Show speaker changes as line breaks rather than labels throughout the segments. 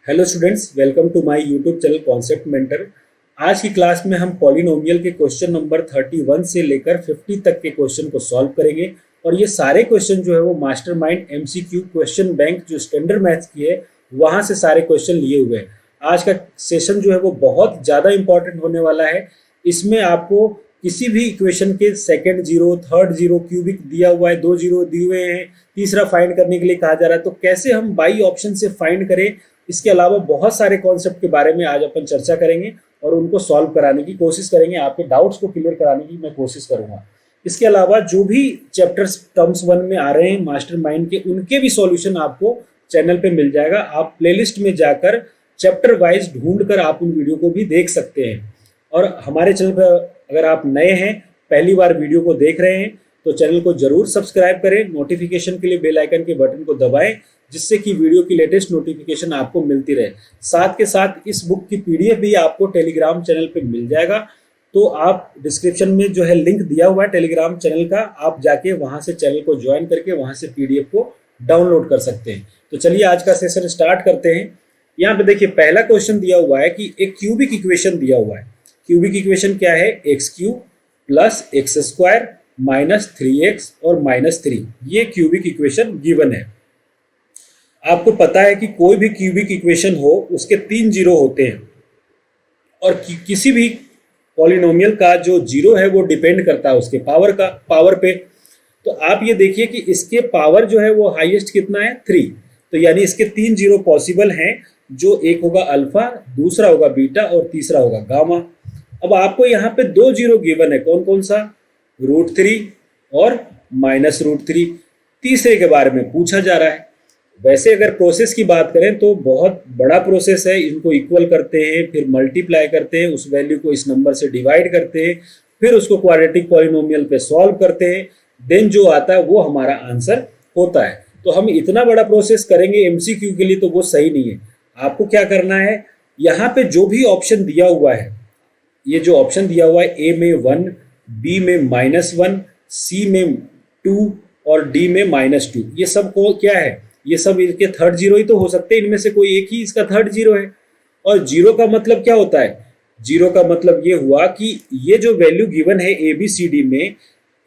Hello students, welcome to my YouTube channel Concept Mentor. आज की class में हम पॉलिनोमियल के क्वेश्चन नंबर 31 से लेकर 50 तक के क्वेश्चन को सॉल्व करेंगे। और ये सारे क्वेश्चन जो है वो मास्टरमाइंड एमसीक्यू क्वेश्चन बैंक जो स्टैंडर्ड मैथ्स की है वहाँ से सारे क्वेश्चन लिए हुए हैं। आज का सेशन जो है वो बहुत ज़्यादा इंपॉर्टेंट होने वाला है। इसमें आपको किसी भी इक्वेशन के second zero, third zero, cubic दिया हुआ है, दो जीरो दिए हुए हैं, तीसरा फाइंड करने के लिए कहा जा रहा है, तो कैसे हम बाई ऑप्शन से फाइंड करें, इसके अलावा बहुत सारे कॉन्सेप्ट के बारे में आज अपन चर्चा करेंगे और उनको सॉल्व कराने की कोशिश करेंगे। आपके डाउट्स को क्लियर कराने की मैं कोशिश करूंगा। इसके अलावा जो भी चैप्टर्स टर्म्स 1 में आ रहे हैं मास्टरमाइंड के, उनके भी सॉल्यूशन आपको चैनल पे मिल जाएगा। आप प्लेलिस्ट में जाकर चैप्टर वाइज ढूंढ कर आप उन वीडियो को भी देख सकते हैं। और हमारे चैनल पर अगर आप नए हैं, पहली बार वीडियो को देख रहे हैं, तो चैनल को जरूर सब्सक्राइब करें। नोटिफिकेशन के लिए बेल आइकन के बटन को दबाएं, जिससे कि वीडियो की लेटेस्ट नोटिफिकेशन आपको मिलती रहे। साथ के साथ इस बुक की पीडीएफ भी आपको टेलीग्राम चैनल पे मिल जाएगा। तो आप डिस्क्रिप्शन में जो है लिंक दिया हुआ है टेलीग्राम चैनल का, आप जाके वहां से चैनल को ज्वाइन करके वहां से पीडीएफ को डाउनलोड कर सकते हैं। तो चलिए आज का सेशन स्टार्ट करते हैं। यहाँ पे देखिए पहला क्वेश्चन दिया हुआ है कि एक क्यूबिक इक्वेशन दिया हुआ है। क्यूबिक इक्वेशन क्या है? X cube plus x square minus 3x और माइनस 3, ये क्यूबिक इक्वेशन गिवन है। आपको पता है कि कोई भी क्यूबिक इक्वेशन हो उसके 3 जीरो होते हैं, और किसी भी पॉलिनोमियल का जो जीरो है वो डिपेंड करता है उसके पावर पे। तो आप ये देखिए कि इसके पावर जो है वो हाईएस्ट कितना है? 3। तो यानी इसके 3 जीरो पॉसिबल हैं, जो एक होगा अल्फा, दूसरा होगा बीटा और तीसरा होगा गामा। अब आपको यहाँ पे 2 जीरो गिवन है, कौन कौन सा? √3 और -√3। तीसरे के बारे में पूछा जा रहा है। वैसे अगर प्रोसेस की बात करें तो बहुत बड़ा प्रोसेस है। इनको इक्वल करते हैं, फिर मल्टीप्लाई करते हैं, उस वैल्यू को इस नंबर से डिवाइड करते हैं, फिर उसको क्वाड्रेटिक पॉलिनोमियल पे सॉल्व करते हैं, देन जो आता है वो हमारा आंसर होता है। तो हम इतना बड़ा प्रोसेस करेंगे एमसीक्यू के लिए तो वो सही नहीं है। आपको क्या करना है, यहाँ पे जो भी ऑप्शन दिया हुआ है, ये जो ऑप्शन दिया हुआ है, ए में 1, बी में -1, सी में 2 और डी में -2, ये सब को क्या है? ये सब इसके थर्ड जीरो ही तो हो सकते हैं। इनमें से कोई एक ही इसका थर्ड जीरो है। और जीरो का मतलब क्या होता है? जीरो का मतलब ये हुआ कि ये जो वैल्यू गिवन है ए बी सी डी में,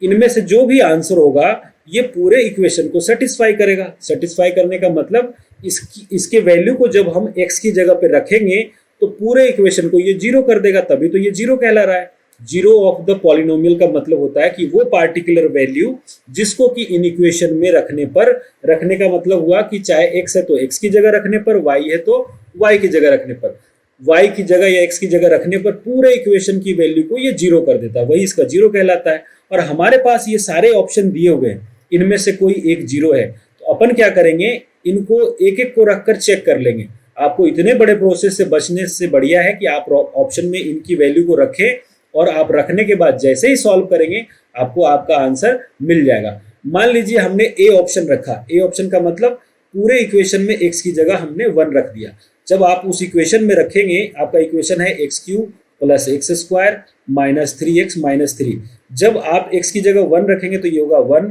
इनमें से जो भी आंसर होगा ये पूरे इक्वेशन को सेटिस्फाई करेगा। सेटिस्फाई करने का मतलब इसके वैल्यू को जब हम एक्स की जगह पे रखेंगे तो पूरे इक्वेशन को ये जीरो कर देगा, तभी तो ये जीरो कहला रहा है। जीरो ऑफ द पॉलिनोमियल का मतलब होता है कि वो पार्टिकुलर वैल्यू जिसको कि इन इक्वेशन में रखने का मतलब हुआ कि चाहे x है तो x की जगह रखने पर, y है तो y की जगह रखने पर, y की जगह या x की जगह रखने पर पूरे इक्वेशन की वैल्यू को ये जीरो कर देता है, वही इसका जीरो कहलाता है। और हमारे पास ये सारे ऑप्शन दिए हुए हैं, इनमें से कोई एक जीरो है, तो अपन क्या करेंगे, इनको एक एक को रखकर चेक कर लेंगे। आपको इतने बड़े प्रोसेस से बचने से बढ़िया है कि आप ऑप्शन में इनकी वैल्यू को रखें, और आप रखने के बाद जैसे ही सॉल्व करेंगे आपको आपका आंसर मिल जाएगा। मान लीजिए हमने ए ऑप्शन रखा। ए ऑप्शन का मतलब पूरे इक्वेशन में x की जगह हमने 1 रख दिया। जब आप उस इक्वेशन में रखेंगे, आपका इक्वेशन है x cube plus x square minus 3x minus 3। जब आप x की जगह 1 रखेंगे तो ये होगा 1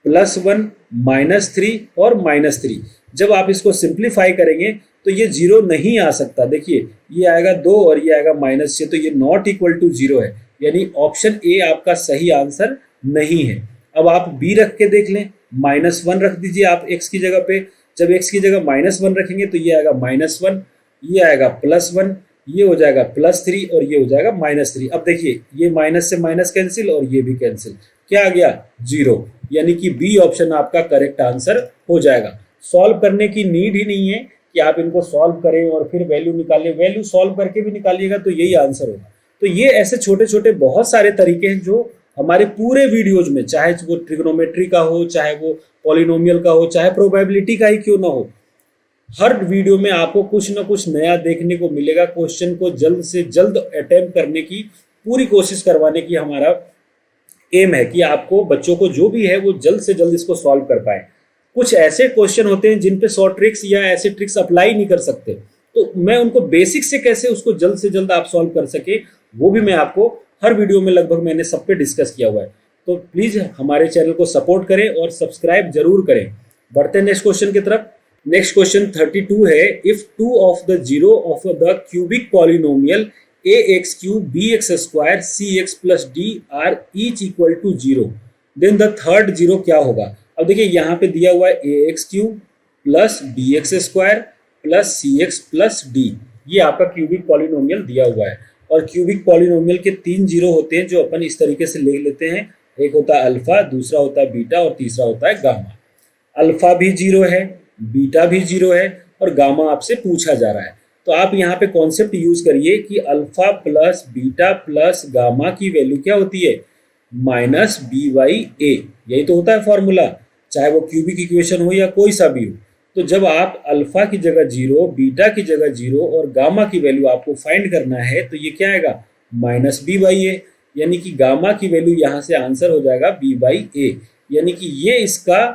+ 1 -3 और -3। जब आप इसको सिंप्लीफाई करेंगे तो ये जीरो नहीं आ सकता। देखिए ये आएगा 2 और ये आएगा -6, तो ये नॉट इक्वल टू जीरो है, यानी ऑप्शन ए आपका सही आंसर नहीं है। अब आप बी रख के देख लें, -1 रख दीजिए आप x की जगह पे। जब x की जगह -1 रखेंगे तो ये आएगा -1, ये आएगा +1, ये हो जाएगा +3 और ये हो जाएगा -3। अब देखिए ये माइनस से माइनस कैंसिल और ये भी कैंसिल, क्या आ गया? जीरो। यानी कि बी ऑप्शन आपका करेक्ट आंसर हो जाएगा। सॉल्व करने की नीड ही नहीं है कि आप इनको सॉल्व करें और फिर वैल्यू निकालें। वैल्यू सॉल्व करके भी निकालिएगा तो यही आंसर होगा। तो ये ऐसे छोटे छोटे बहुत सारे तरीके हैं जो हमारे पूरे वीडियोज में, चाहे वो ट्रिग्नोमेट्री का हो, चाहे वो पॉलिनोमियल का हो, चाहे प्रोबेबिलिटी का ही क्यों ना हो, हर वीडियो में आपको कुछ ना कुछ नया देखने को मिलेगा। क्वेश्चन को जल्द से जल्द अटेम्प्ट करने की पूरी कोशिश करवाने की हमारा एम है कि आपको बच्चों को जो भी है वो जल्द से जल्द इसको सॉल्व कर पाए। कुछ ऐसे क्वेश्चन होते हैं जिन पे शॉर्ट ट्रिक्स या ऐसे ट्रिक्स अप्लाई नहीं कर सकते, तो मैं उनको बेसिक से कैसे उसको जल्द से जल्द आप सॉल्व कर सके, वो भी मैं आपको हर वीडियो में लगभग मैंने सब पे डिस्कस किया हुआ है। तो प्लीज़ हमारे चैनल को सपोर्ट करें और सब्सक्राइब जरूर करें। बढ़ते हैं नेक्स्ट क्वेश्चन की तरफ। नेक्स्ट क्वेश्चन 32 है, if two of the zero of the cubic polynomial A X cube B x square C x plus D are each equal to zero, then the third zero क्या होगा। अब देखिए यहाँ पे दिया हुआ है A X cube plus B x square plus C x plus D, ये आपका क्यूबिक पॉलिनोमियल दिया हुआ है। और क्यूबिक पॉलिनोमियल के 3 जीरो होते हैं जो अपन इस तरीके से ले लेते हैं, एक होता है अल्फा, दूसरा होता है बीटा और तीसरा होता है गामा। अल्फा भी जीरो है, बीटा भी जीरो है और गामा आपसे पूछा जा रहा है। तो आप यहाँ पे कॉन्सेप्ट यूज करिए कि alpha plus beta plus gamma की वैल्यू क्या होती है, माइनस बी बाई ए। यही तो होता है फॉर्मूला, चाहे वो क्यूबिक इक्वेशन हो या कोई सा भी हो। तो जब आप अल्फा की जगह जीरो, बीटा की जगह जीरो और गामा की वैल्यू आपको फाइंड करना है, तो ये क्या आएगा, माइनस बी बाई ए, यानी कि गामा की वैल्यू यहाँ से आंसर हो जाएगा बी बाई ए, यानी कि ये इसका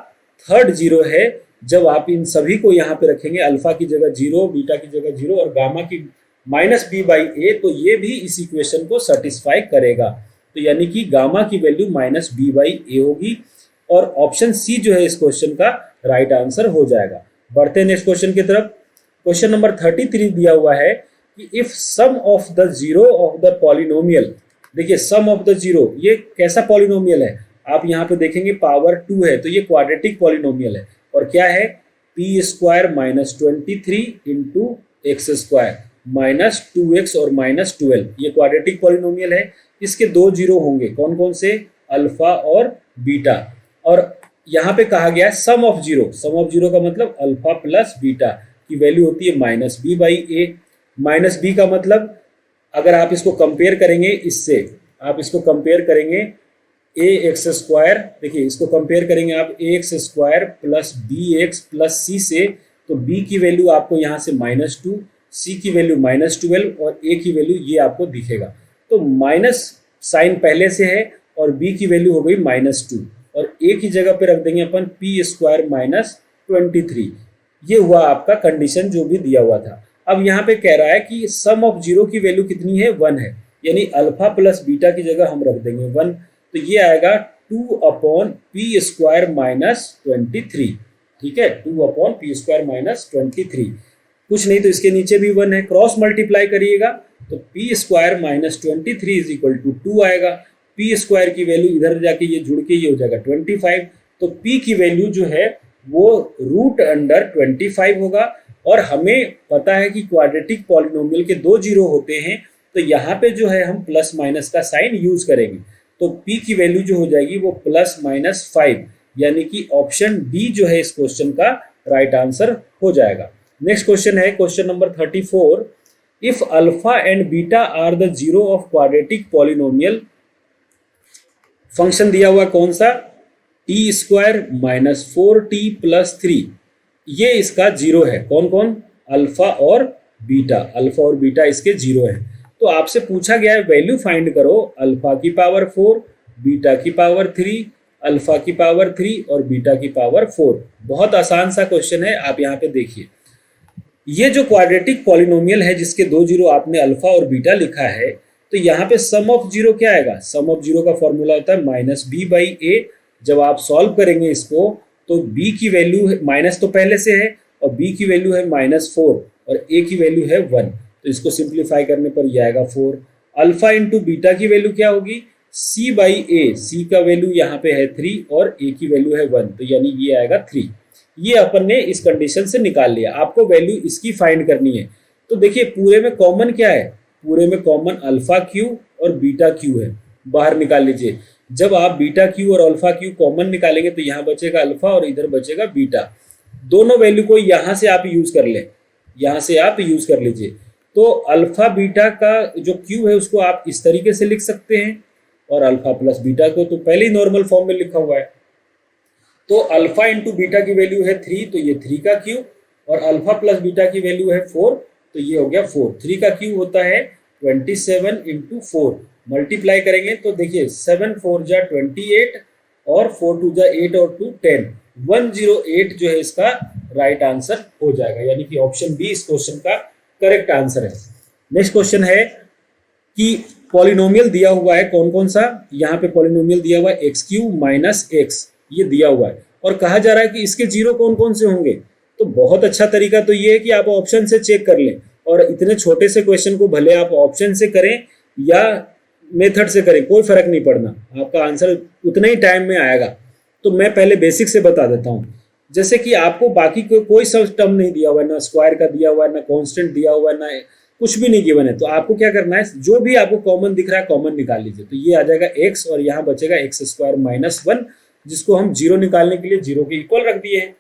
थर्ड जीरो है। जब आप इन सभी को यहाँ पे रखेंगे, अल्फा की जगह जीरो, बीटा की जगह जीरो और गामा की माइनस बी बाई ए, तो ये भी इस इक्वेशन को सेटिस्फाई करेगा। तो यानी कि गामा की वैल्यू माइनस बी बाई ए होगी और ऑप्शन सी जो है इस क्वेश्चन का राइट आंसर हो जाएगा। बढ़ते हैं नेक्स्ट क्वेश्चन की तरफ। क्वेश्चन नंबर 33 दिया हुआ है कि if sum of the zero of the polynomial, देखिए सम ऑफ द जीरो ये कैसा पॉलिनोमियल है, आप यहाँ पे देखेंगे पावर 2 है, तो ये क्वाड्रेटिक पॉलिनोमियल है और क्या है, P square minus 23 into x square minus 2x और माइनस 12, ये क्वाड्रेटिक पॉलिनोमियल है। इसके 2 जीरो होंगे, कौन कौन से, अल्फा और बीटा। और यहाँ पे कहा गया है sum of zero, sum of zero का मतलब अल्फा प्लस बीटा की वैल्यू होती है minus B by A. Minus B का मतलब अगर आप इसको कंपेयर करेंगे इससे, आप इसको कंपेयर करेंगे ए एक्स स्क्वायर, देखिए इसको कंपेयर करेंगे आप A X square plus B X plus C से, तो बी की वैल्यू आपको यहाँ से -2, सी की वैल्यू -12 और ए की वैल्यू ये आपको दिखेगा। तो माइनस साइन पहले से है और बी की वैल्यू हो गई -2 और ए की जगह पे रख देंगे अपन पी स्क्वायर माइनस 23। ये हुआ आपका कंडीशन जो भी दिया हुआ था। अब यहाँ पे कह रहा है कि सम ऑफ जीरो की वैल्यू कितनी है, 1 है, यानी अल्फा प्लस बीटा की जगह हम रख देंगे 1, तो ये आएगा 2 अपॉन पी स्क्वायर माइनस 23, ठीक है, 2 अपॉन पी स्क्वायर माइनस 23। कुछ नहीं तो इसके नीचे भी 1 है, क्रॉस मल्टीप्लाई करिएगा तो p square minus 23 is equal to 2 आएगा। पी स्क्वायर की वैल्यू इधर जाके ये जुड़ के ये हो जाएगा 25, तो पी की वैल्यू जो है वो रूट अंडर 25 होगा। और हमें पता है कि क्वाड्रेटिक पॉलिनोमियल के 2 जीरो होते हैं, तो यहाँ पे जो है हम प्लस माइनस का साइन यूज करेंगे, तो p की वैल्यू जो हो जाएगी वो +-5, यानी कि ऑप्शन डी जो है इस क्वेश्चन का राइट आंसर हो जाएगा। नेक्स्ट क्वेश्चन है question number 34, if alpha and beta are the zero of quadratic polynomial, function दिया हुआ कौन सा, T square minus 4t plus 3, ये इसका जीरो है, कौन कौन, अल्फा और बीटा, अल्फा और बीटा इसके जीरो है। तो आपसे पूछा गया है वैल्यू फाइंड करो अल्फा की पावर 4, बीटा की पावर 3, अल्फा की पावर 3 और बीटा की पावर 4। बहुत आसान सा क्वेश्चन है, आप यहाँ पे देखिए, ये जो क्वाड्रेटिक पॉलिनोमियल है जिसके 2 जीरो आपने अल्फा और बीटा लिखा है, तो यहाँ पे सम ऑफ जीरो क्या आएगा, सम ऑफ जीरो का फॉर्मूला होता है माइनस बी बाई ए। जब आप सॉल्व करेंगे इसको तो b की वैल्यू माइनस तो पहले से है और b की वैल्यू है -4 और a की वैल्यू है 1, तो इसको सिंप्लीफाई करने पर यह आएगा 4। अल्फा इंटू बीटा की वैल्यू क्या होगी, c बाई ए, c का वैल्यू यहाँ पे है 3 और a की वैल्यू है 1, तो यानी ये आएगा 3। ये अपन ने इस कंडीशन से निकाल लिया। आपको वैल्यू इसकी फाइंड करनी है। तो देखिए पूरे में कॉमन क्या है, पूरे में कॉमन अल्फा क्यू और बीटा क्यू है, बाहर निकाल लीजिए। जब आप बीटा क्यू और अल्फा क्यू कॉमन निकालेंगे तो यहाँ बचेगा अल्फा और इधर बचेगा बीटा। दोनों वैल्यू को यहाँ से आप यूज कर लें, यहाँ से आप यूज कर लीजिए। तो अल्फा बीटा का जो क्यू है उसको आप इस तरीके से लिख सकते हैं और अल्फा प्लस बीटा को तो पहले ही नॉर्मल फॉर्म में लिखा हुआ है। तो अल्फा इंटू बीटा की वैल्यू है 3, तो ये 3 का क्यू, और अल्फा प्लस बीटा की वैल्यू है 4, तो ये हो गया 4। 3 का क्यू होता है 27 इंटू 4, मल्टीप्लाई करेंगे तो देखिए 7 4 जा 28 और 4 2 जा 8 और 2 10, 108 जो है इसका राइट आंसर हो जाएगा, यानी कि ऑप्शन बी इस क्वेश्चन का करेक्ट आंसर है। नेक्स्ट क्वेश्चन है कि पॉलिनोमियल दिया हुआ है कौन कौन सा, यहाँ पे पॉलिनोमियल दिया हुआ है एक्स क्यू माइनस एक्स, ये दिया हुआ है और कहा जा रहा है कि इसके जीरो कौन कौन से होंगे। तो बहुत अच्छा तरीका तो ये है कि आप ऑप्शन से चेक कर लें, और इतने छोटे से क्वेश्चन को भले आप ऑप्शन से करें या मेथड से करें, कोई फर्क नहीं पड़ना, आपका आंसर उतना ही टाइम में आएगा। तो मैं पहले बेसिक से बता देता हूँ। जैसे कि आपको बाकी कोई सब टर्म नहीं दिया हुआ है, ना स्क्वायर का दिया हुआ है, ना कांस्टेंट दिया हुआ है, ना कुछ भी नहीं गिवन है, तो आपको क्या करना है, जो भी आपको कॉमन दिख रहा है कॉमन निकाल लीजिए। तो ये आ जाएगा x और यहाँ बचेगा एक्स स्क्वायर माइनस 1, जिसको हम जीरो निकालने के लिए जीरो के इक्वल रख दिए हैं।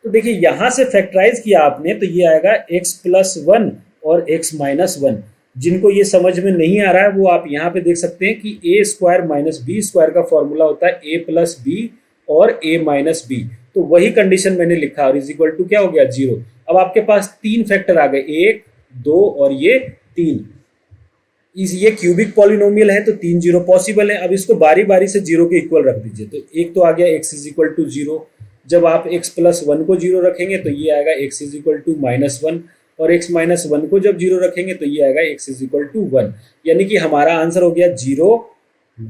तो देखिए यहाँ से फैक्टराइज किया आपने, तो ये आएगा x प्लस 1 और x माइनस 1। जिनको ये समझ में नहीं आ रहा है वो आप यहाँ पे देख सकते हैं कि a square minus b square का फॉर्मूला होता है a प्लस बी और a माइनस बी। तो वही कंडीशन मैंने लिखा और इज इक्वल टू क्या हो गया, जीरो। अब आपके पास तीन फैक्टर आ गए, 1 2 और ये 3। ये क्यूबिक पॉलिनोमियल है तो 3 जीरो पॉसिबल है। अब इसको बारी बारी से जीरो के इक्वल रख दीजिए। तो एक तो आ गया x is equal to zero, जब आप x प्लस 1 को जीरो रखेंगे तो ये आएगा x is equal to minus 1, और x माइनस 1 को जब जीरो रखेंगे तो ये आएगा x इज इक्वल टू 1। यानी कि हमारा आंसर हो गया 0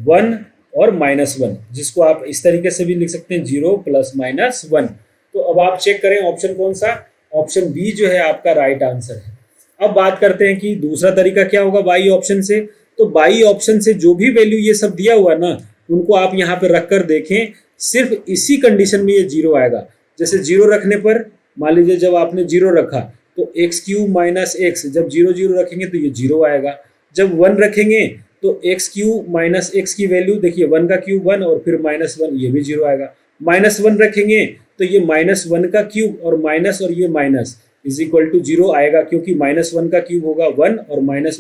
1 और माइनस 1, जिसको आप इस तरीके से भी लिख सकते हैं 0 प्लस माइनस 1। तो अब आप चेक करें ऑप्शन कौन सा, ऑप्शन बी जो है आपका राइट आंसर है। अब बात करते हैं कि दूसरा तरीका क्या होगा बाई ऑप्शन से। तो बाई ऑप्शन से जो भी वैल्यू ये सब दिया हुआ ना, उनको आप यहाँ पे रख कर देखें, सिर्फ इसी कंडीशन में ये जीरो आएगा। जैसे जीरो रखने पर मान लीजिए जब आपने जीरो रखा तो एक्स क्यूब माइनस एक्स, जब जीरो जीरो रखेंगे तो ये जीरो आएगा। जब 1 रखेंगे तो एक्स क्यूब माइनस एक्स की वैल्यू देखिए, 1 का क्यूब 1 और फिर माइनस 1, ये भी जीरो आएगा। माइनस 1 रखेंगे तो ये माइनस 1 का क्यूब और माइनस और ये minus is equal to zero आएगा, क्योंकि माइनस 1 का क्यूब होगा 1 और माइनस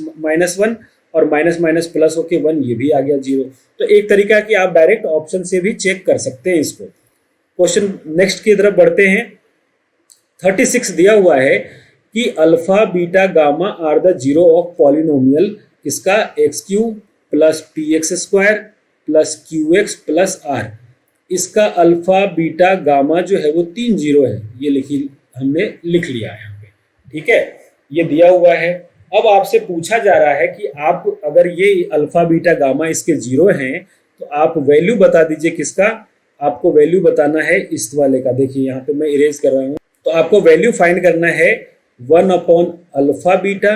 1 और माइनस माइनस प्लस होके 1, ये भी आ गया जीरो। तो एक तरीका है कि आप डायरेक्ट ऑप्शन से भी चेक कर सकते हैं इसको। क्वेश्चन नेक्स्ट की तरफ बढ़ते हैं। 36 दिया हुआ है कि alpha beta gamma are the zero of polynomial इसका X cube plus P X square plus Q X plus R. इसका अल्फा बीटा गामा जो है वो 3 जीरो है, ये हमने लिख लिया है यहाँ पे, ठीक है, ये दिया हुआ है। अब आपसे पूछा जा रहा है कि आप अगर ये अल्फा बीटा गामा इसके जीरो हैं तो आप वैल्यू बता दीजिए किसका। आपको वैल्यू बताना है इस वाले का, देखिए यहाँ पे मैं इरेज कर रहा हूँ। तो आपको वैल्यू फाइंड करना है 1 upon alpha beta,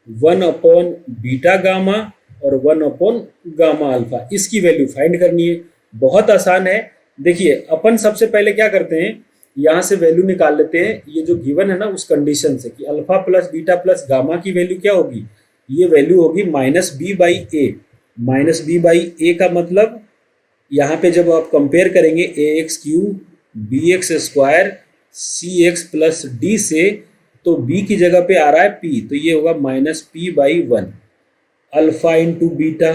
1 upon beta gamma और 1 अपॉन गामा अल्फा, इसकी वैल्यू फाइंड करनी है। बहुत आसान है। देखिए अपन सबसे पहले क्या करते हैं, यहाँ से वैल्यू निकाल लेते हैं, ये जो गिवन है ना उस कंडीशन से कि alpha plus beta plus gamma की वैल्यू क्या होगी, ये वैल्यू होगी minus B by A. Minus B by A का मतलब यहाँ पे जब आप कंपेयर करेंगे A X cube B x square C x plus D से, तो बी की जगह पे आ रहा है पी, तो ये होगा minus P by 1। Alpha into beta,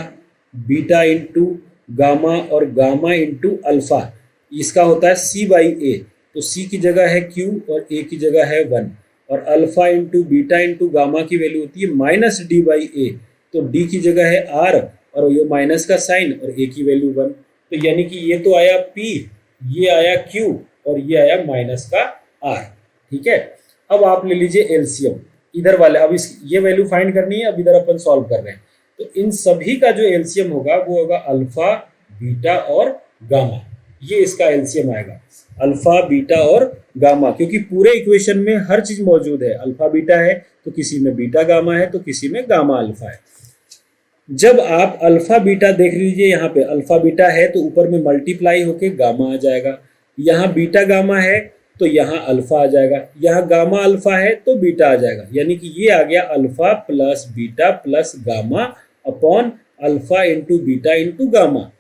beta into gamma और गामा इंटू अल्फा, इसका होता है सी बाई ए, तो सी की जगह है क्यू और ए की जगह है 1। और alpha into beta into gamma की वैल्यू होती है माइनस डी बाई ए, तो डी की जगह है आर और ये माइनस का साइन और ए की वैल्यू 1। तो यानी कि ये तो आया पी, ये आया क्यू और ये आया माइनस का आर, ठीक है। अब आप ले लीजिए एलसीएम इधर वाले, अब ये वैल्यू फाइंड करनी है, अब इधर अपन सॉल्व कर रहे हैं। तो इन सभी का जो एलसीएम होगा वो होगा अल्फा बीटा और गामा, ये इसका एलसीएम आएगा, अल्फा बीटा और गामा, क्योंकि पूरे इक्वेशन में हर चीज मौजूद है। अल्फा बीटा है तो किसी में बीटा गामा है, तो किसी में गामा अल्फा है। जब आप अल्फा बीटा देख लीजिए, यहाँ पे अल्फा बीटा है तो ऊपर में मल्टीप्लाई होके गामा आ जाएगा, यहाँ बीटा गामा है तो यहाँ अल्फा आ जाएगा, यहाँ गामा अल्फा है तो बीटा आ जाएगा। यानी कि ये आ गया alpha plus beta plus gamma upon alpha into beta into gamma.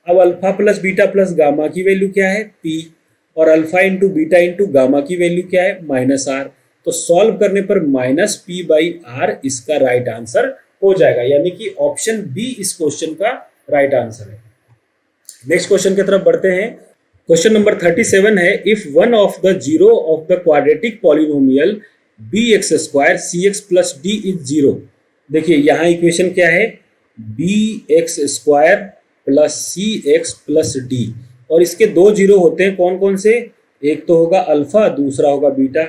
अब alpha plus beta plus gamma की वैल्यू क्या है, पी, और alpha into beta into gamma की वैल्यू क्या है, माइनस आर। तो सॉल्व करने पर माइनस पी बाई आर इसका राइट आंसर हो जाएगा, यानी कि ऑप्शन बी इस क्वेश्चन का राइट आंसर है। नेक्स्ट क्वेश्चन की तरफ बढ़ते हैं। क्वेश्चन नंबर 37 है, if one of the zero of the quadratic polynomial b x square C x plus d is zero. देखिए यहाँ इक्वेशन क्या है, बी एक्स स्क्वायर प्लस सी एक्स प्लस डी, और इसके दो जीरो होते हैं, कौन कौन से, एक तो होगा अल्फा, दूसरा होगा बीटा।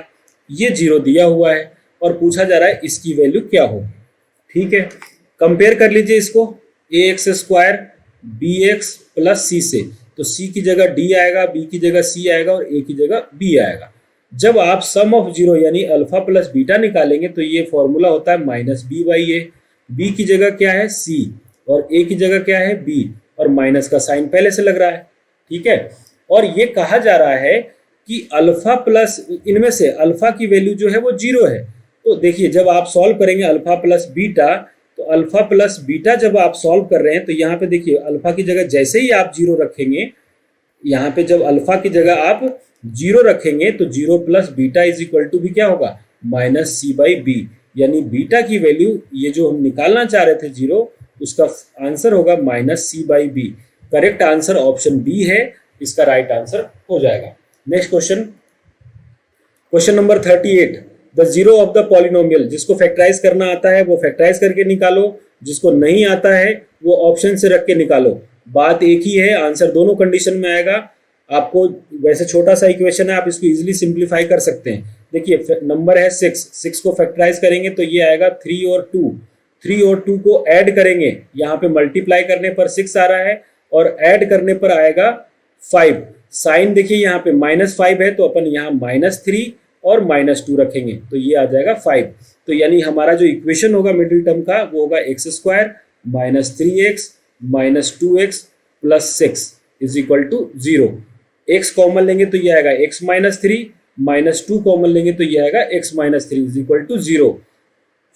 ये जीरो दिया हुआ है और पूछा जा रहा है इसकी वैल्यू क्या होगी, ठीक है। कंपेयर कर लीजिए इसको, A X square B X plus C से, तो सी की जगह डी आएगा, बी की जगह सी आएगा और ए की जगह बी आएगा। जब आप सम ऑफ जीरो यानी अल्फा प्लस बीटा निकालेंगे तो ये फॉर्मूला होता है minus B by a. B की जगह क्या है सी और ए की जगह क्या है बी, और माइनस का साइन पहले से लग रहा है, ठीक है। और ये कहा जा रहा है कि अल्फा प्लस, इनमें से अल्फा की वैल्यू जो है वो जीरो है। तो देखिए जब आप सॉल्व करेंगे अल्फा प्लस बीटा, तो अल्फा प्लस बीटा जब आप सॉल्व कर रहे हैं तो यहाँ पे देखिए अल्फा की जगह जैसे ही आप जीरो रखेंगे, यहाँ पे जब अल्फा की जगह आप जीरो रखेंगे तो zero plus beta is equal to भी क्या होगा माइनस सी बाई बी, यानी बीटा की वैल्यू ये जो हम निकालना चाह रहे थे जीरो, उसका आंसर होगा minus c by b. Correct answer option b है, इसका राइट आंसर हो जाएगा। Next question, question number 38, the zero of the polynomial. जिसको फैक्टराइज करना आता है वो फैक्टराइज करके निकालो, जिसको नहीं आता है वो ऑप्शन से रख के निकालो। बात एक ही है, आंसर दोनों कंडीशन में आएगा। आपको वैसे छोटा सा इक्वेशन है, आप इसको इजीली सिंप्लीफाई कर सकते हैं। देखिए नंबर है 6 को फैक्टराइज करेंगे तो ये आएगा 3 और 2, 3 और 2 को ऐड करेंगे, यहाँ पे मल्टीप्लाई करने पर 6 आ रहा है और ऐड करने पर आएगा 5। साइन देखिए यहाँ पे -5 है तो अपन यहाँ -3 और -2 रखेंगे तो ये आ जाएगा 5। तो यानी हमारा जो इक्वेशन होगा मिडिल टर्म का वो होगा x² -3x -2x plus 6 is equal to 0। x common लेंगे तो ये आएगा x -3, -2 कॉमन लेंगे तो ये आएगा x -3 is equal to 0।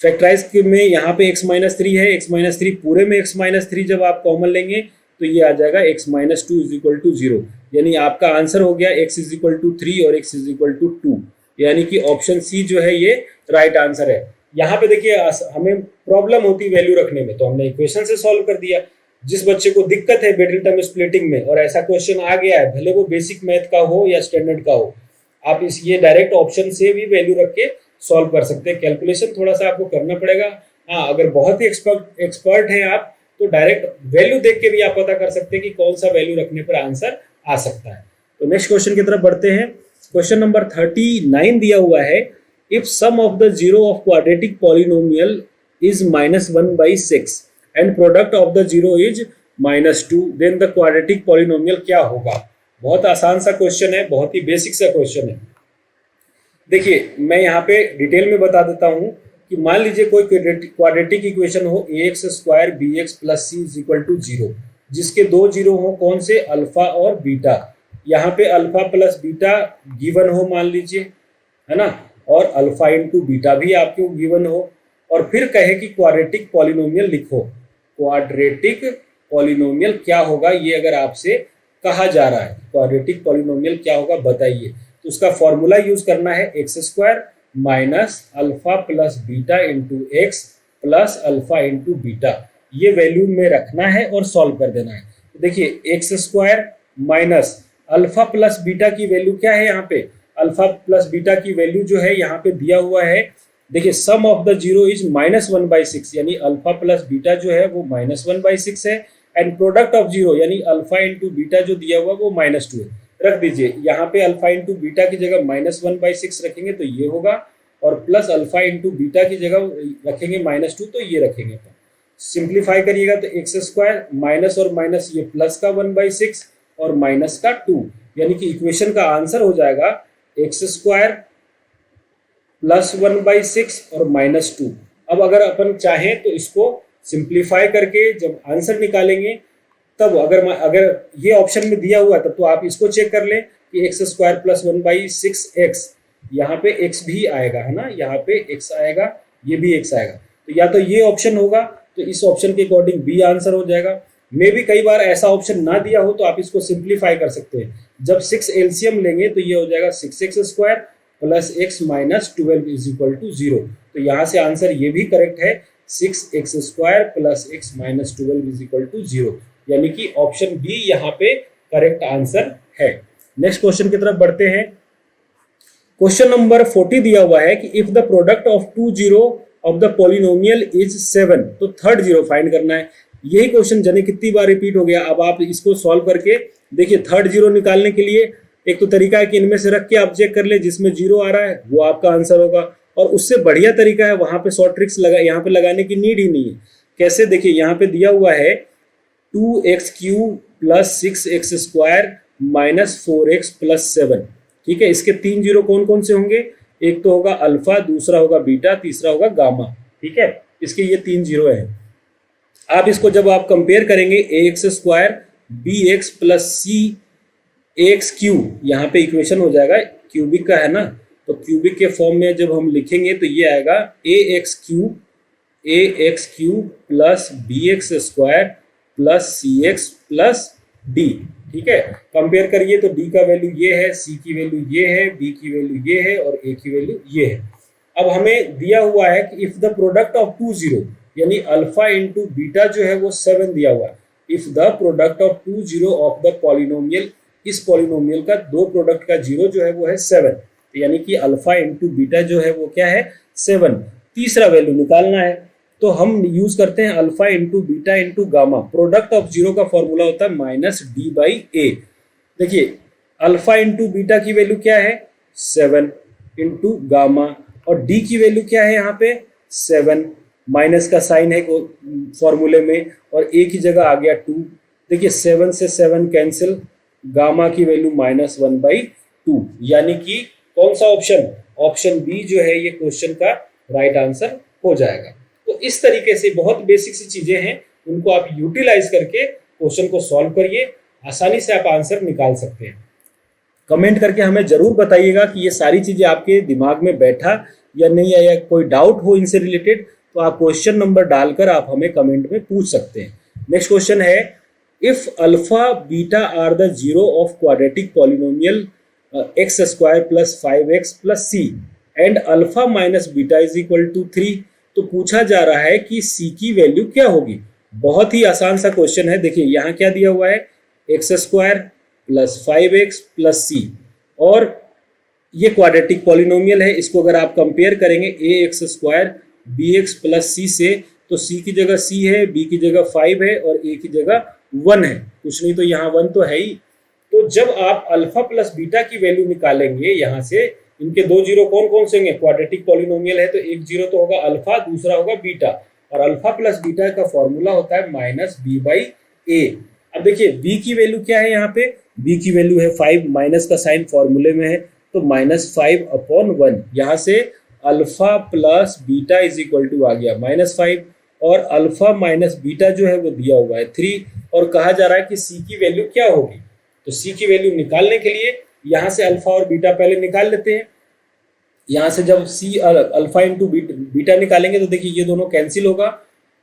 Factorise में यहाँ पे x -3 है, x -3 पूरे में x -3 जब आप कॉमन लेंगे तो ये आ जाएगा x -2 इज इक्वल टू 0, यानी आपका आंसर हो गया x इज इक्वल टू 3 और x इज इक्वल टू 2, यानी कि ऑप्शन सी जो है ये राइट आंसर है। यहाँ पे देखिए हमें प्रॉब्लम होती वैल्यू रखने में, तो हमने इक्वेशन से सॉल्व कर दिया। जिस बच्चे को दिक्कत है मिडिल टर्म स्प्लिटिंग में और ऐसा क्वेश्चन आ गया है, भले वो बेसिक मैथ का हो या स्टैंडर्ड का हो, आप इस ये डायरेक्ट ऑप्शन से भी वैल्यू रख के सॉल्व कर सकते हैं। कैलकुलेशन थोड़ा सा आपको करना पड़ेगा, हाँ अगर बहुत ही एक्सपर्ट हैं आप तो डायरेक्ट वैल्यू देख के भी आप पता कर सकते हैं कि कौन सा वैल्यू रखने पर आंसर आ सकता है। तो नेक्स्ट क्वेश्चन की तरफ बढ़ते हैं। क्वेश्चन नंबर 39 दिया हुआ है, if sum of the zero of quadratic polynomial is -1/6 and product of the zero is -2, then the quadratic polynomial क्या होगा। बहुत आसान सा क्वेश्चन है, बहुत ही बेसिक सा क्वेश्चन है। देखिए मैं यहाँ पे डिटेल में बता देता हूँ कि मान लीजिए कोई क्वाड्रेटिक इक्वेशन हो ax² bx plus c is equal to 0, जिसके दो जीरो हो, कौन से, अल्फा और बीटा। यहाँ पे अल्फा प्लस बीटा गिवन हो मान लीजिए, है ना, और अल्फा इंटू बीटा भी आपको गिवन हो, और फिर कहे कि क्वाड्रेटिक पॉलिनोमियल लिखो। क्वाड्रेटिक पॉलिनोमियल क्या होगा ये अगर आपसे कहा जा रहा है, क्वाड्रेटिक पॉलिनोमियल क्या होगा बताइए, तो उसका फॉर्मूला यूज करना है x² minus alpha plus beta into X plus alpha into beta. ये वैल्यू में रखना है और सॉल्व कर देना है। तो देखिए x² minus alpha plus beta की वैल्यू क्या है, यहाँ पे अल्फा प्लस बीटा की वैल्यू जो है यहाँ पे दिया हुआ है। देखिए sum of the zero is -1/6, यानी अल्फा प्लस बीटा जो है वो -1/6 है, एंड प्रोडक्ट ऑफ जीरो यानी अल्फा इंटू बीटा जो दिया हुआ वो -2 है। रख दीजिए यहाँ पे अल्फा इंटू बीटा की जगह -1/6 रखेंगे तो ये होगा, और प्लस अल्फा इंटू बीटा की जगह रखेंगे -2 तो ये रखेंगे। सिंप्लीफाई करिएगा तो x² माइनस और माइनस ये प्लस का 1/6 और माइनस का 2, यानी कि इक्वेशन का आंसर हो जाएगा x² प्लस 1/6 और -2। अब अगर अपन चाहें तो इसको सिंप्लीफाई करके जब आंसर निकालेंगे तब अगर ये ऑप्शन में दिया हुआ तब तो आप इसको चेक कर लें कि x² प्लस 1/6x, यहाँ पे x भी आएगा, है ना, यहाँ पे x आएगा, ये भी x आएगा, तो या तो ये ऑप्शन होगा तो इस ऑप्शन के अकॉर्डिंग बी आंसर हो जाएगा। मे भी कई बार ऐसा ऑप्शन ना दिया हो तो आप इसको सिंप्लीफाई कर सकते हैं। जब 6 एलसीएम लेंगे तो ये हो जाएगा 6x² plus x minus 12 is equal to 0। तो यहाँ से आंसर ये भी करेक्ट है, 6x² plus x minus 12 is equal to 0, यानी कि ऑप्शन बी यहाँ पे करेक्ट आंसर है। नेक्स्ट क्वेश्चन की तरफ बढ़ते हैं। क्वेश्चन नंबर 40 दिया हुआ है कि if the product of two zero of the polynomial is 7, तो थर्ड जीरो फाइंड करना है। यही क्वेश्चन जाने कितनी बार रिपीट हो गया। अब आप इसको सॉल्व करके देखिए, थर्ड जीरो निकालने के लिए एक तो तरीका है कि इनमें से रख के आप चेक कर ले, जिसमें जीरो आ रहा है वो आपका आंसर होगा, और उससे बढ़िया तरीका है वहां पे शॉर्ट ट्रिक्स यहाँ पे लगाने की नीड ही नहीं है। कैसे, देखिए यहाँ पे दिया हुआ है 2x³ plus 6x² minus 4x plus 7, ठीक है, इसके 3 जीरो कौन कौन से होंगे, एक तो होगा अल्फा, दूसरा होगा बीटा, तीसरा होगा गामा। ठीक है, इसके ये 3 जीरो है। आप इसको जब आप कंपेयर करेंगे A X square B X plus C A X Q, यहाँ पे इक्वेशन हो जाएगा, क्यूबिक का है ना, तो क्यूबिक के फॉर्म में जब हम लिखेंगे तो ये आएगा A X cube plus B x square plus C x plus D. ठीक है, कंपेयर करिए तो डी का वैल्यू ये है, सी की वैल्यू ये है, बी की वैल्यू ये है और ए की वैल्यू ये है। अब हमें दिया हुआ है कि if the product of 2 zero, यानी अल्फा इंटू बीटा जो है वो 7 दिया हुआ है। If the product of 2 zero of the polynomial, इस पॉलिनोमियल का दो प्रोडक्ट का जीरो जो है वो है 7, यानी कि अल्फा इंटू बीटा जो है वो क्या है 7। तीसरा वैल्यू निकालना है तो हम यूज करते हैं alpha into beta into gamma. Product of zero का फॉर्मूला होता है माइनस डी बाई ए। देखिए अल्फा इंटू बीटा की वैल्यू क्या है 7 इंटू गामा, और डी की वैल्यू क्या है यहाँ पे 7, माइनस का साइन है फॉर्मूले में, और ए की जगह आ गया 2। देखिए 7 से 7 कैंसिल, गामा की वैल्यू -1/2, यानी कि कौन सा ऑप्शन, ऑप्शन बी जो है ये क्वेश्चन का राइट आंसर हो जाएगा। तो इस तरीके से बहुत बेसिक सी चीजें हैं, उनको आप यूटिलाइज करके क्वेश्चन को सॉल्व करिए, आसानी से आप आंसर निकाल सकते हैं। कमेंट करके हमें जरूर बताइएगा कि ये सारी चीजें आपके दिमाग में बैठा या नहीं, या कोई डाउट हो इनसे रिलेटेड तो आप क्वेश्चन नंबर डालकर आप हमें कमेंट में पूछ सकते हैं। नेक्स्ट क्वेश्चन है, if alpha beta are the zero of quadratic polynomial x square plus 5x plus C and alpha minus beta is equal to 3, तो पूछा जा रहा है कि सी की वैल्यू क्या होगी। बहुत ही आसान सा क्वेश्चन है। देखिए यहाँ क्या दिया हुआ है, X square plus 5x plus C, और ये क्वाड्रेटिक पॉलिनोमियल है। इसको अगर आप कंपेयर करेंगे A X square B X plus C से, तो सी की जगह सी है, बी की जगह 5 है और ए की जगह 1 है, कुछ नहीं तो यहाँ 1 तो है ही। तो जब आप अल्फा प्लस बीटा की वैल्यू निकालेंगे यहाँ से, इनके दो जीरो कौन कौन से होंगे, क्वाड्रेटिक पॉलिनोमियल है तो एक जीरो तो होगा अल्फा, दूसरा होगा बीटा, और अल्फा प्लस बीटा का फॉर्मूला होता है माइनस बी बाई ए। अब देखिए बी की वैल्यू क्या है, यहाँ पे बी की वैल्यू है 5, माइनस का साइन फॉर्मूले में है तो -5/1, यहाँ से alpha plus beta is equal to आ गया -5, और अल्फा माइनस बीटा जो है वो दिया हुआ है 3, और कहा जा रहा है कि सी की वैल्यू क्या होगी। तो सी की वैल्यू निकालने के लिए यहाँ से अल्फा और बीटा पहले निकाल लेते हैं। यहाँ से जब सी अल्फा इंटू बीटा निकालेंगे तो देखिए ये दोनों कैंसिल होगा,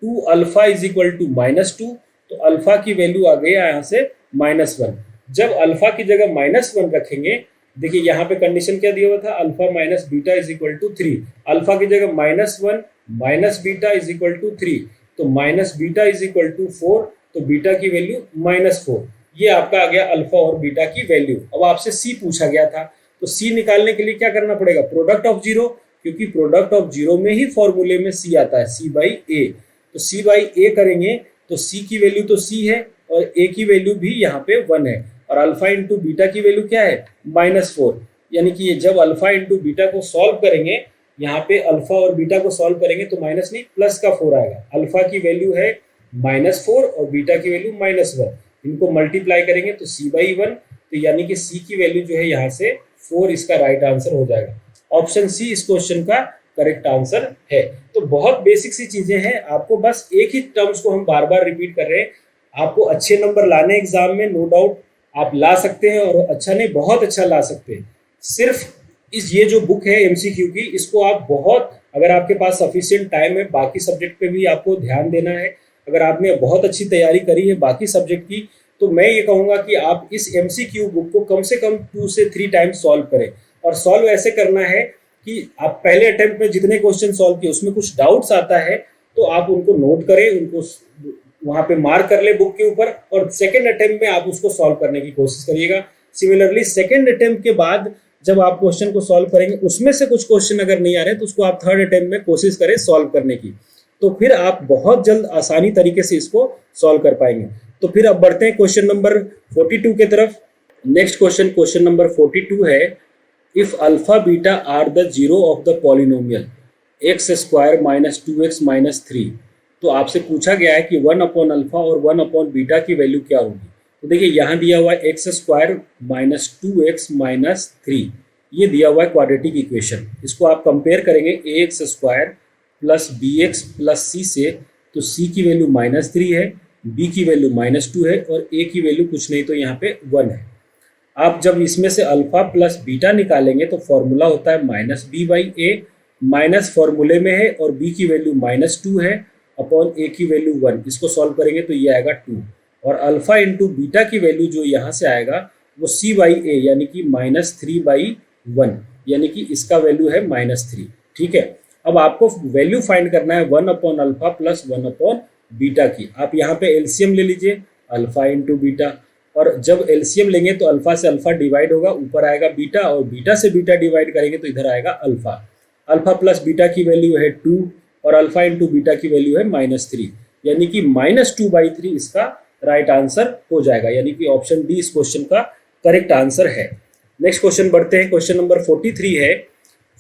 2 अल्फा इज इक्वल टू -2, तो अल्फा की वैल्यू आ गई यहाँ से -1। जब अल्फा की जगह -1 रखेंगे, देखिए यहाँ पे कंडीशन क्या दिया हुआ था, alpha minus beta is equal to 3, alpha की जगह -1 minus beta is equal to 3, तो minus beta is equal to 4, तो बीटा की वैल्यू -4। ये आपका आ गया अल्फा और बीटा की वैल्यू। अब आपसे सी पूछा गया था, तो सी निकालने के लिए क्या करना पड़ेगा, प्रोडक्ट ऑफ जीरो, क्योंकि प्रोडक्ट ऑफ जीरो में ही फॉर्मूले में सी आता है, सी बाई ए। तो सी बाई ए करेंगे तो सी की वैल्यू तो सी है और ए की वैल्यू भी यहाँ पे 1 है, और अल्फा इंटू बीटा की वैल्यू क्या है -4, यानी कि ये जब अल्फा इंटू बीटा को सॉल्व करेंगे, यहाँ पे अल्फा और बीटा को सॉल्व करेंगे तो माइनस नहीं प्लस का 4 आएगा। अल्फा की वैल्यू है -4 और बीटा की वैल्यू -1, इनको मल्टीप्लाई करेंगे तो c/1, तो यानी कि c की वैल्यू जो है यहाँ से 4, इसका राइट आंसर हो जाएगा। ऑप्शन सी इस क्वेश्चन का करेक्ट आंसर है। तो बहुत बेसिक सी चीजें हैं, आपको बस एक ही टर्म्स को हम बार बार रिपीट कर रहे हैं। आपको अच्छे नंबर लाने एग्जाम में, नो डाउट आप ला सकते हैं, और अच्छा नहीं बहुत अच्छा ला सकते हैं। सिर्फ ये जो बुक है एमसीक्यू की, इसको आप बहुत, अगर आपके पास सफिशिएंट टाइम है, बाकी सब्जेक्ट पे भी आपको ध्यान देना है, अगर आपने बहुत अच्छी तैयारी करी है बाकी सब्जेक्ट की, तो मैं ये कहूँगा कि आप इस एमसीक्यू बुक को कम से कम 2 से 3 टाइम्स सॉल्व करें। और सॉल्व ऐसे करना है कि आप पहले अटेम्प्ट में जितने क्वेश्चन सॉल्व किए उसमें कुछ डाउट्स आता है तो आप उनको नोट करें, उनको वहाँ पे मार्क कर ले बुक के ऊपर, और सेकेंड अटेम्प्ट में आप उसको सॉल्व करने की कोशिश करिएगा। सिमिलरली सेकेंड अटेम्प्ट के बाद जब आप क्वेश्चन को सॉल्व करेंगे, उसमें से कुछ क्वेश्चन अगर नहीं आ रहे तो उसको आप थर्ड अटेम्प्ट में कोशिश करें सॉल्व करने की, तो फिर आप बहुत जल्द आसानी तरीके से इसको सॉल्व कर पाएंगे। तो फिर अब बढ़ते हैं क्वेश्चन नंबर 42 के तरफ। नेक्स्ट क्वेश्चन नंबर 42 है, if alpha beta are the zero of the polynomial x square minus 2x minus 3, तो आपसे पूछा गया है कि 1/अल्फा और 1/बीटा की वैल्यू क्या होगी। तो देखिए यहाँ दिया हुआ है X square minus 2x minus 3, ये दिया हुआ है क्वाड्रेटिक इक्वेशन। इसको आप कंपेयर करेंगे A X square plus B X plus C से, तो सी की वैल्यू -3 है, बी की वैल्यू -2 है और ए की वैल्यू कुछ नहीं तो यहाँ पे 1 है। आप जब इसमें से अल्फा प्लस बीटा निकालेंगे तो फॉर्मूला होता है -b/a, माइनस फॉर्मूले में है और b की वैल्यू -2 है अपॉन a की वैल्यू 1। इसको सॉल्व करेंगे तो ये आएगा 2, और अल्फा इंटू बीटा की वैल्यू जो यहाँ से आएगा वो c/a यानी कि -3/1, यानी कि इसका वैल्यू है -3। ठीक है, अब आपको वैल्यू फाइंड करना है 1 upon alpha plus 1 upon beta की। आप यहाँ पे एलसीएम ले लीजिए, अल्फा इंटू बीटा, और जब एलसीएम लेंगे तो अल्फा से अल्फा डिवाइड होगा, ऊपर आएगा बीटा, और बीटा से बीटा डिवाइड करेंगे तो इधर आएगा अल्फा। अल्फा प्लस बीटा की वैल्यू है 2 और अल्फा इंटू बीटा की वैल्यू है -3, यानी कि -2/3 इसका राइट आंसर हो जाएगा, यानी कि ऑप्शन डी इस क्वेश्चन का करेक्ट आंसर है। नेक्स्ट क्वेश्चन बढ़ते हैं। क्वेश्चन नंबर 43 है,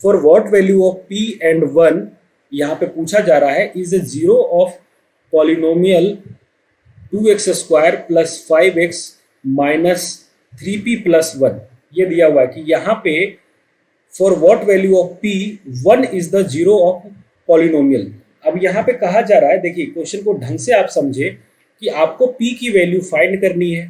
for what value of p and 1, यहाँ पे पूछा जा रहा है is a zero of polynomial 2x square plus 5x minus 3p plus 1। ये दिया हुआ है कि यहाँ पे for what value of p 1 is the zero of polynomial. अब यहाँ पे कहा जा रहा है, देखिए क्वेश्चन को ढंग से आप समझे कि आपको p की वैल्यू फाइंड करनी है,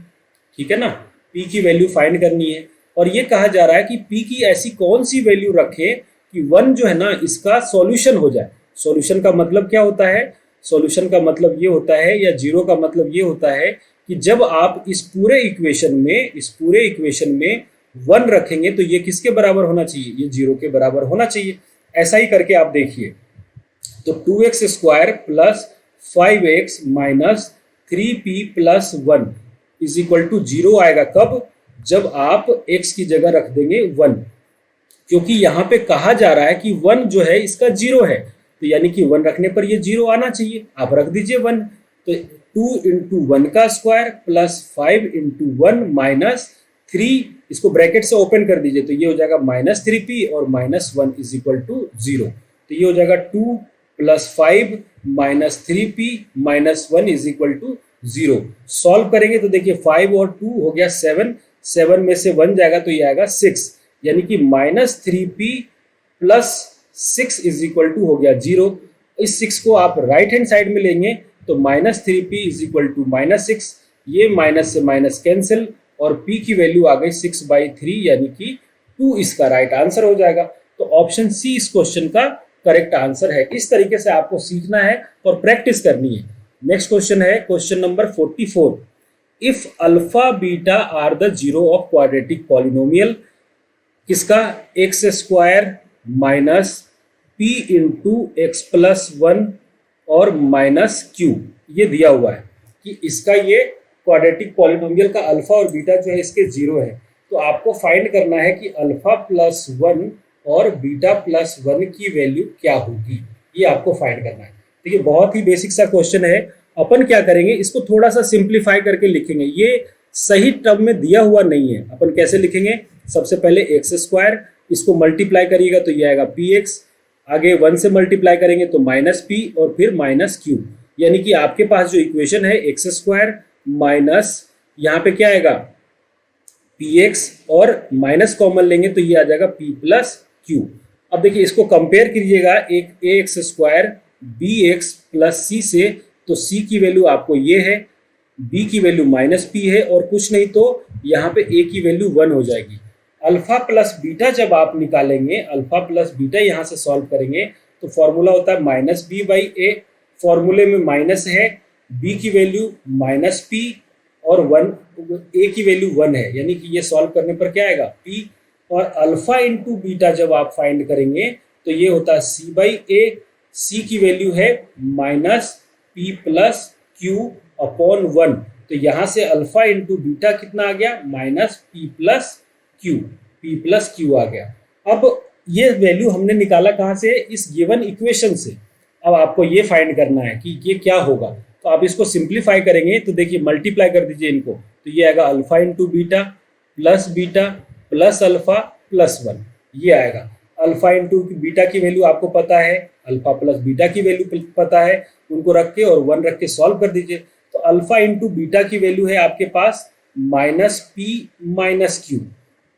ठीक है ना, p की वैल्यू फाइंड करनी है, और ये कहा जा रहा है कि p की ऐसी कौन सी वैल्यू रखे कि 1 जो है ना इसका सॉल्यूशन हो जाए। सॉल्यूशन का मतलब क्या होता है? सॉल्यूशन का मतलब ये होता है, या जीरो का मतलब ये होता है कि जब आप इस पूरे इक्वेशन में 1 रखेंगे तो ये किसके बराबर होना चाहिए? ये 0 के बराबर होना चाहिए। ऐसा ही करके आप देखिए, तो 2x square plus 5x minus 3p plus 1 is equal to 0 आएगा। कब? जब आप x की जगह रख देंगे 1, क्योंकि यहाँ पे कहा जा रहा है कि 1 जो है इसका 0 है, तो यानी कि 1 रखने पर ये 0 आना चाहिए। आप रख दीजिए 1, तो 2 इंटू 1 का स्क्वायर प्लस 5 इंटू 1 माइनस 3, इसको ब्रैकेट से ओपन कर दीजिए तो ये हो जाएगा -3p और -1 इज इक्वल टू 0। तो ये हो जाएगा 2 plus 5 minus 3p minus 1 is equal to 0। Solve करेंगे तो देखिए 5 और 2 हो गया 7, 7 में से 1 जाएगा तो ये आएगा 6, यानी कि -3p plus 6 is equal to हो गया 0। इस 6 को आप राइट हैंड साइड में लेंगे तो -3p इज इक्वल टू -6, ये माइनस से माइनस कैंसिल और p की वैल्यू आ गई 6/3, यानी कि 2 इसका राइट आंसर हो जाएगा। तो ऑप्शन सी इस क्वेश्चन का करेक्ट आंसर है। इस तरीके से आपको सीखना है और प्रैक्टिस करनी है। नेक्स्ट क्वेश्चन है question number 44, if alpha beta are the zero of quadratic polynomial, किसका? X square minus p into X plus 1 और माइनस q, ये दिया हुआ है कि इसका ये क्वाड्रेटिक पॉलिनोमियल का अल्फा और बीटा जो है इसके 0 है। तो आपको फाइंड करना है कि अल्फा प्लस 1 और बीटा प्लस 1 की वैल्यू क्या होगी, ये आपको फाइंड करना है। देखिए बहुत ही बेसिक सा क्वेश्चन है। अपन क्या करेंगे, इसको थोड़ा सा सिंप्लीफाई करके लिखेंगे। ये सही टर्म में दिया हुआ नहीं है। अपन कैसे लिखेंगे? सबसे पहले एक्स स्क्वायर, इसको मल्टीप्लाई करिएगा तो ये आएगा px, आगे 1 से मल्टीप्लाई करेंगे तो -p और फिर -q, यानी कि आपके पास जो इक्वेशन है एक्स स्क्वायर माइनस यहाँ पे क्या आएगा px और माइनस कॉमन लेंगे तो ये आ जाएगा p प्लस q। अब देखिए इसको कंपेयर कीजिएगा एक ax square bx plus c से, तो c की वैल्यू आपको ये है, b की वैल्यू -p है और कुछ नहीं तो यहाँ पे a की वैल्यू 1 हो जाएगी। अल्फा प्लस बीटा जब आप निकालेंगे, अल्फा प्लस बीटा यहाँ से सॉल्व करेंगे तो फॉर्मूला होता है -b/a, फॉर्मूले में माइनस है, b की वैल्यू -p और 1, a की वैल्यू 1 है, यानी कि ये सॉल्व करने पर क्या आएगा p, और अल्फा इंटू बीटा जब आप फाइंड करेंगे तो ये होता है c/a, c की वैल्यू है -p प्लस q अपॉन 1, तो यहाँ से अल्फा इंटू बीटा कितना आ गया? -p प्लस q आ गया। अब ये वैल्यू हमने निकाला कहाँ से? इस गिवन इक्वेशन से। अब आपको ये फाइंड करना है कि ये क्या होगा, तो आप इसको सिंप्लीफाई करेंगे तो देखिए मल्टीप्लाई कर दीजिए इनको, तो ये आएगा alpha into beta plus alpha plus 1, ये आएगा। अल्फा इंटू बीटा की वैल्यू आपको पता है, अल्फा प्लस बीटा की वैल्यू पता है, उनको रख के और 1 रख के सॉल्व कर दीजिए। तो अल्फा इंटू बीटा की वैल्यू है आपके पास minus P minus Q.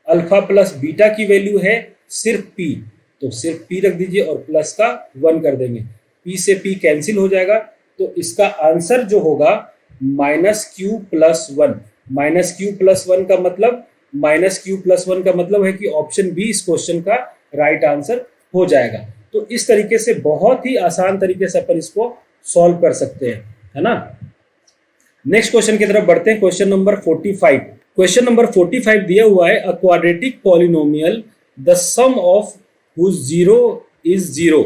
Alpha plus beta की वैल्यू है सिर्फ पी, तो सिर्फ पी रख दीजिए और प्लस का 1 कर देंगे। पी से पी कैंसिल हो जाएगा, तो इसका आंसर जो होगा minus Q plus 1। Minus Q plus 1 का मतलब, माइनस क्यू प्लस 1 का मतलब है कि ऑप्शन बी इस क्वेश्चन का राइट आंसर हो जाएगा। तो इस तरीके से बहुत ही आसान तरीके से अपन इसको सॉल्व कर सकते हैं, है ना। नेक्स्ट क्वेश्चन की तरफ बढ़ते हैं। Question number 45। क्वेश्चन नंबर 45 दिया हुआ है, a quadratic polynomial the sum of whose 0 is 0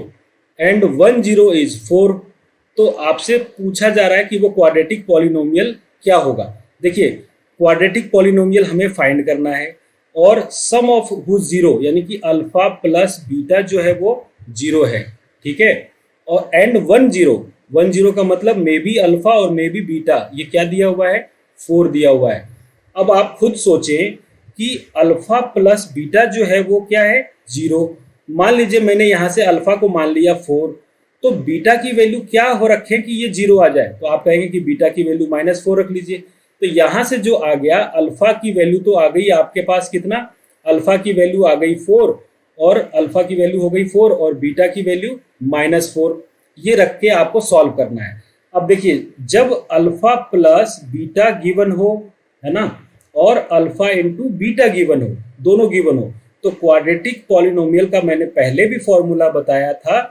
and 1 0 is 4। तो आपसे पूछा जा रहा है कि वो क्वाड्रेटिक पॉलिनोमियल क्या होगा। देखिए, क्वाड्रेटिक पॉलिनोमियल हमें फाइंड करना है और सम ऑफ हुज 0 यानी कि अल्फा प्लस बीटा जो है वो 0 है, ठीक है। और एंड 1 0 का मतलब मे बी अल्फा और मे बी बीटा, ये क्या दिया हुआ है, 4 दिया हुआ है। अब आप खुद सोचें कि अल्फा प्लस बीटा जो है वो क्या है, 0। मान लीजिए मैंने यहाँ से अल्फा को मान लिया 4, तो बीटा की वैल्यू क्या हो रखे कि ये 0 आ जाए, तो आप कहेंगे कि बीटा की वैल्यू -4 रख लीजिए। तो यहाँ से जो आ गया, अल्फा की वैल्यू तो आ गई आपके पास कितना, अल्फा की वैल्यू आ गई 4 और अल्फा की वैल्यू हो गई 4 और बीटा की वैल्यू -4। ये रख के आपको सॉल्व करना है। अब देखिए, जब अल्फा प्लस बीटा गिवन हो, है ना, और अल्फा इंटू बीटा गिवन हो, दोनों गिवन हो, तो क्वाड्रेटिक पॉलिनोमियल का मैंने पहले भी फॉर्मूला बताया था।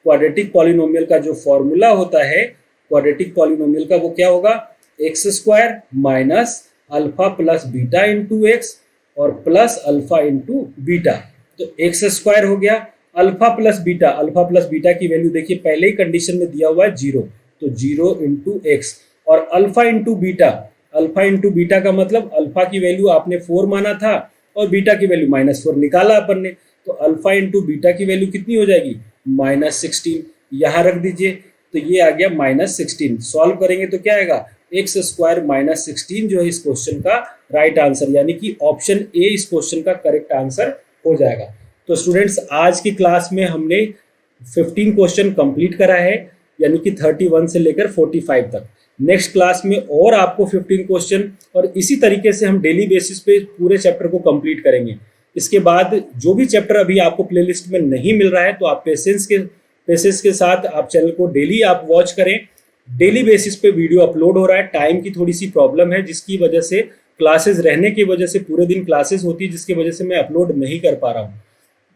क्वाड्रेटिक पॉलिनोमियल का जो फॉर्मूला होता है क्वाड्रेटिक पॉलिनोमियल का, वो क्या होगा, x square minus alpha plus beta into x और प्लस अल्फा इंटू बीटा। तो एक्स स्क्वायर हो गया, अल्फा प्लस बीटा की वैल्यू देखिए पहले ही कंडीशन में दिया हुआ है 0, तो 0 इंटू एक्स और अल्फा इंटू बीटा का मतलब अल्फा की वैल्यू आपने 4 माना था और बीटा की वैल्यू -4 निकाला अपन ने, तो अल्फा इंटू बीटा की वैल्यू कितनी हो जाएगी, -16। यहाँ रख दीजिए, तो ये आ गया -16। सॉल्व करेंगे तो क्या आएगा, एक्स स्क्वायर -16 जो है इस क्वेश्चन का राइट आंसर, यानी कि ऑप्शन ए इस क्वेश्चन का करेक्ट आंसर हो जाएगा। तो स्टूडेंट्स, आज की क्लास में हमने 15 क्वेश्चन कंप्लीट करा है, यानी कि 31 से लेकर 45 तक। नेक्स्ट क्लास में और आपको 15 क्वेश्चन, और इसी तरीके से हम डेली बेसिस पे पूरे चैप्टर को कंप्लीट करेंगे। इसके बाद जो भी चैप्टर अभी आपको प्लेलिस्ट में नहीं मिल रहा है, तो आप पेशेंस के साथ आप चैनल को डेली आप वॉच करें। डेली बेसिस पे वीडियो अपलोड हो रहा है। टाइम की थोड़ी सी प्रॉब्लम है, जिसकी वजह से क्लासेस रहने की वजह से पूरे दिन क्लासेस होती है, जिसकी वजह से मैं अपलोड नहीं कर पा रहा हूँ।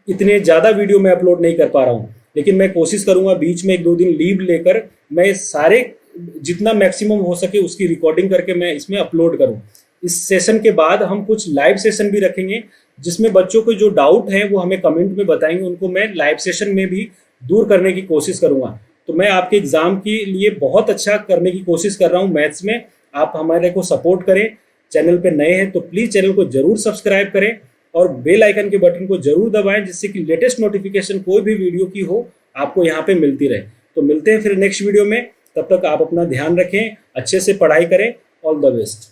इतने ज़्यादा वीडियो मैं अपलोड नहीं कर पा रहा हूँ, लेकिन मैं कोशिश करूँगा बीच में 1-2 दिन लीव लेकर मैं सारे जितना मैक्सिमम हो सके उसकी रिकॉर्डिंग करके मैं इसमें अपलोड करूँ। इस सेशन के बाद हम कुछ लाइव सेशन भी रखेंगे, जिसमें बच्चों को जो डाउट है वो हमें कमेंट में बताएंगे, उनको मैं लाइव सेशन में भी दूर करने की कोशिश करूँगा। तो मैं आपके एग्ज़ाम के लिए बहुत अच्छा करने की कोशिश कर रहा हूँ मैथ्स में। आप हमारे को सपोर्ट करें। चैनल पे नए हैं तो प्लीज़ चैनल को जरूर सब्सक्राइब करें और बेल आइकन के बटन को जरूर दबाएं, जिससे कि लेटेस्ट नोटिफिकेशन कोई भी वीडियो की हो आपको यहाँ पे मिलती रहे। तो मिलते हैं फिर नेक्स्ट वीडियो में, तब तक आप अपना ध्यान रखें, अच्छे से पढ़ाई करें। All the best.